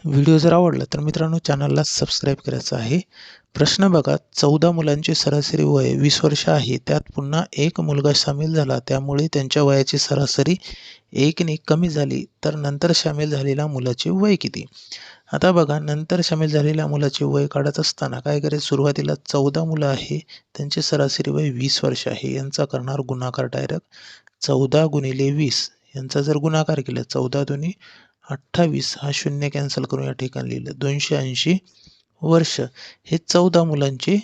Video जर आवडला तर मित्रांनो चॅनलला सबस्क्राईब करायचं आहे. प्रश्न बघा, 14 मुलांची सरासरी वय 20 वर्ष आहे. त्यात पुन्हा एक मुलगा सामील झाला, त्यामुळे त्यांच्या वयाची सरासरी 1 ने कमी झाली, तर नंतर सामील झालेल्या मुलाचे वय किती? आता बघा, नंतर सामील झालेल्या मुलाचे वय काढत असताना काय करायचं, सुरुवातीला 14 मुलं आहे, त्यांचे सरासरी वय 20 वर्ष आहे. यांचा करणार गुणाकार डायरेक्ट 14 गुणिले 20 यांचा जर गुणाकार केला, 14 दुनी 28, हा शून्य कॅन्सल करून या ठिकाणी लिहिलं 280 वर्ष. हे 14 मुलांचे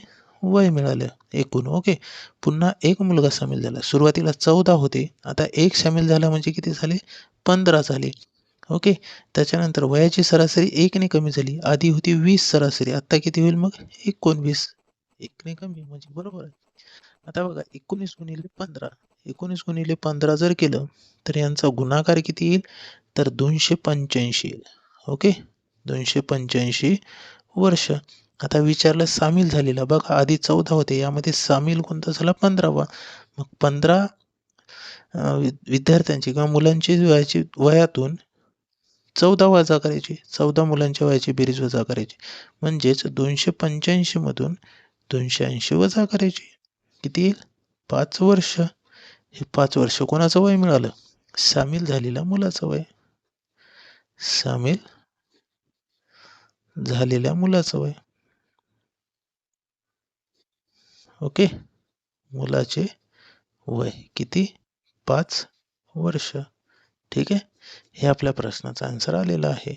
वय मिळालं एकूण. ओके. पुन्हा एक मुलगा सामील झाला. सुरुवातीला 14 होते, आता एक सामील झाला म्हणजे किती झाले? 15 झाले. ओके. त्याच्यानंतर वयाची सरासरी 1 ने कमी झाली. आधी होती 20 सरासरी, आता किती होईल मग? 19. 1 ने कमी म्हणजे बरोबर आहे. आता बघा, 19 गुणिले 15, 19 गुणिले 15 जर केलं तर यांचा गुणाकार किती येईल? तर 285 येईल. ओके. 285 वर्ष. आता विचारलं सामील झालेला. बघा, आधी 14 होते, यामध्ये सामील कोणता झाला? 15वा. मग 15 विद्यार्थ्यांची किंवा मुलांची वयातून 14 वजा करायची. 14 मुलांच्या वयाची बेरीज वजा करायची. म्हणजेच 285 मधून 280 वजा करायची. किती येईल? 5 वर्ष. हे 5 वर्ष कोणाचं वय मिळालं? सामील झालेल्या मुलाचं वय. सामील झालेल्या मुलाचं वय. ओके. मुलाचे वय किती? 5 वर्ष. ठीक आहे. हे आपल्या प्रश्नाचा आन्सर आलेला आहे.